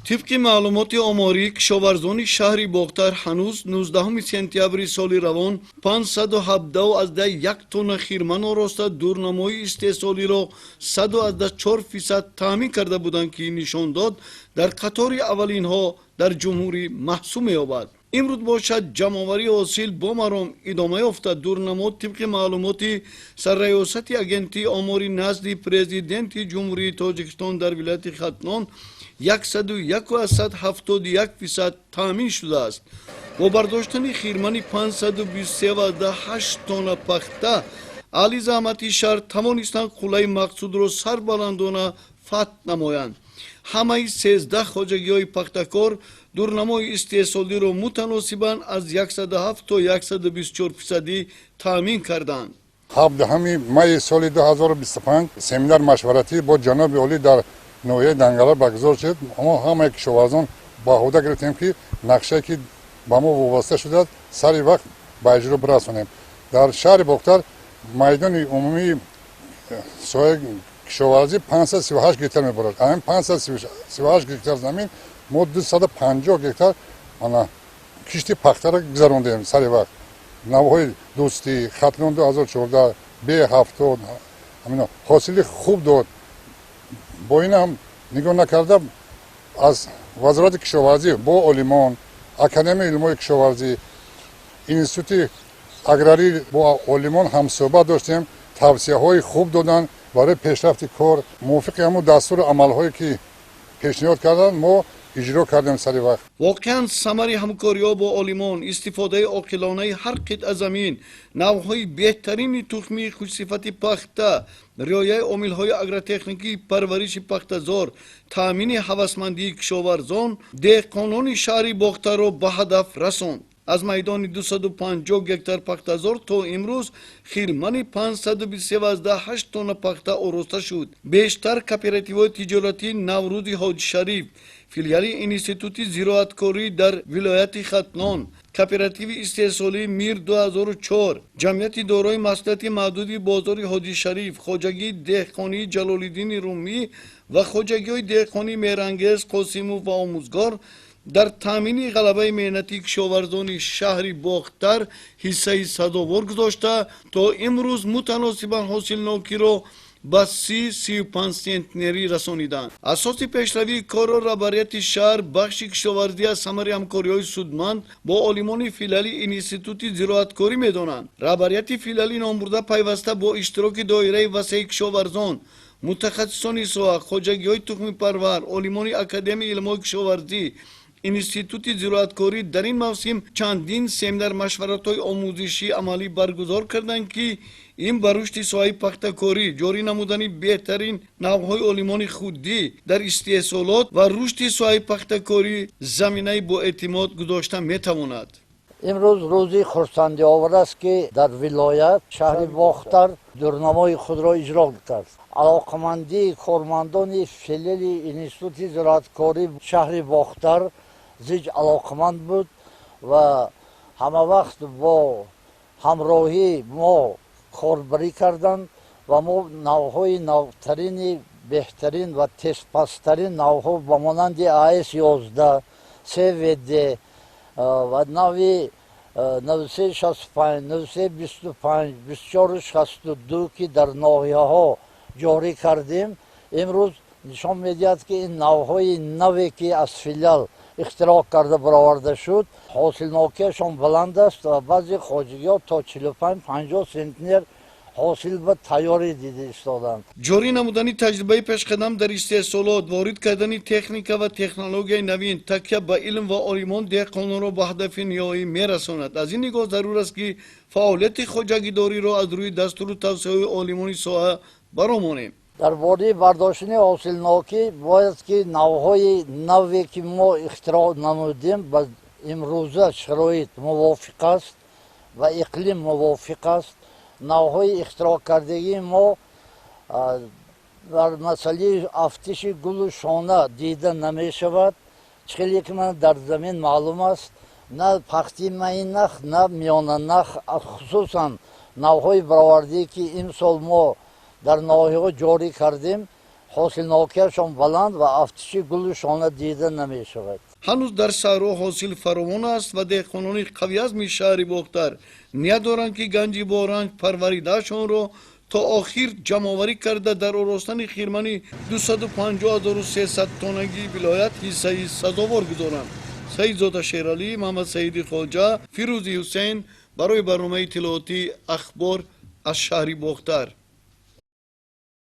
طبق معلومات آماری کشاورزان شهر باختر هنوز 19 سپتامبر سال روان 517 از ده یک تن خیرمن آراسته دورنمای استحصالی را 104% تامین کرده بودند که نشان داد در قطار اولین ها در جمهوری محسوب می‌یابد. امروز باشد جمع‌آوری حاصل با مرام ادامه یافته. دورنما طبق معلومات سرریاست اگنتی آماری نزد پرزیدنت جمهوری تاجیکستان در ولایت ختنان 101% تامین شده است. با برداشتن خیرمن 523.8 تن پخته علی زحمتی شهر توانستند قله مقصود را سربلندانه فتح نمایند. همه 13 خواجگی‌های پختکار دورنمای استحصالی را متناسباً از 107 تا 124% تامین کردند. 17 مای سال 2025 سمینار مشورتی با جناب عالی در نوعه دنگالا برگزار شد. ما همه کشاورزان با عهده گرفتیم که نقشه که با ما وابسته شده است سری وقت به اجرا برسانیم. در شهر باختر میدان عمومی سوی کشاورزی 538 گیتار میبرد. این 538 گیتار زمین ما 250 گیتار کشتی پخته را گذراندیم سری وقت. نوهای دوستی ختنان 2014 B70 حاصل خوب داد. با این هم نگاه نکرده از وزارت کشاورزی با عالمان، اکادمی علوم کشاورزی، اینستیتوت اگراری با عالمان هم صحبت داشتیم. توصیه های خوب دادن برای پیشرفت کار. موافق همون دستور عمل هایی که پیشنهاد کردن ما اجرا کردیم سری وقت. واقعا ثمر همکاری‌ها با آلمان، استفاده عاقلانه هر قطعه زمین، نوع‌های بهترین تخمی خوش‌صفت پخته، رعایت عامل‌های اگرتکنیکی پرورش پخته‌زار، تامین هوسمندی کشاورزان، دهقانان شهر باختر را به هدف رساند. از میدان 250 گکتار پخته‌زار تا امروز خیرمن 523.8 تن پخته آراسته شد. بیشتر کاپیراتیوهای تجارتی نوروز حاج شریف، فیلیال انستیتوت زراعتکاری در ولایت ختنان، کاپیراتیو استحصالی میر 2004، جمعیت دارای مسئولیت محدود بازار حاجی شریف، خواجگی دهقانی جلال‌الدین رومی و خواجگی‌های دهقانی مهرانگیز قاسمو و آموزگار در تامین غلبه مهنتی کشاورزان شهر باختر حصه سزاوار گذاشته تا امروز متناسباً حاصلناکی را به 30-35 سنتنری رسانیدند. اساس پیشروی کار و رهبریت شهر بخش کشاورزی از ثمر همکاری‌های سودمند با عالمان فیلیال انستیتوت زراعتکاری می‌دانند. رهبریت فیلیال نامبرده پیوسته با اشتراک دایره وسیع کشاورزان، متخصصان ساحه، خواجگی‌های تخم پرور، عالمان اکادمی علوم کشاورزی، انستیتوت زراعتکاری در این موسم چندین سمینار مشورت‌های آموزشی عملی برگزار کردند که این بر رشد ساحه پخته‌کاری، جاری نمودن بهترین نوع‌های آلمان خودی در استحصالات و رشد ساحه پخته‌کاری زمینه با اعتماد گذاشته می‌تواند. امروز روزی خرسندی آور است که در ولایت شهر باختر دورنمای خود را اجرا کرد. علاقمندی کارمندان فیلیال انستیتوت زراعتکاری شهر باختر زیج علاقمند بود و همه وقت با همراهی ما کاربری کردند و ما نوهای نوترین بهترین و تسپسترین نوها با مانند آیس 11 CVD و نوی 9365 9325 2462 که در ناحیه ها جاری کردیم. امروز نشان می‌دهد که این نوهای نوی که از فیلیال اختراع کرده برآورده شد حاصلناکیشان بلند است و بعضی خواجگی‌ها تا 45-50 سنتنر حاصل به تیاری دیده ایستادند. جاری نمودن تجربه پیشقدم در استحصالات، وارد کردن تکنیک و تکنولوژی نوین، تکیه به علم و عالمان دهقانان را به هدف نهایی میرساند. از این نگاه ضرور است که فعالیت خواجگی‌داری را از روی دستور توسعه عالمانی ساحه برآوریم. درباره برداشتن حاصلناکی باید که نوهای نوی که ما اختراع نمودیم به امروزه شرایط موافق است و اقلیم موافق است. نوهای اختراع کردگی ما در مسئله افتش گل و شانه دیده نمی شود. چیزی که من در زمین معلوم است نه پختی ماین نخ نه میانه نخ، خصوصا نوهای برآورده که این سال ما در ناحیه جاری کردیم حاصلناکیشان بلند و افتشی گلشان دیده نمی شود. هنوز در سارو حاصل فراوان است و دهقانان قوی از شهر باختر نیت دارند که گنج بارنج پروریدهشان را تا آخر جمع‌آوری کرده در آراستن خیرمنی 250,300 تنگی ولایت حصه سزاوار گذارند. سعید زاده شیرالی، محمد سعید خواجه، فیروزی حسین برای برنامه اطلاعاتی اخبار از شهر باختر.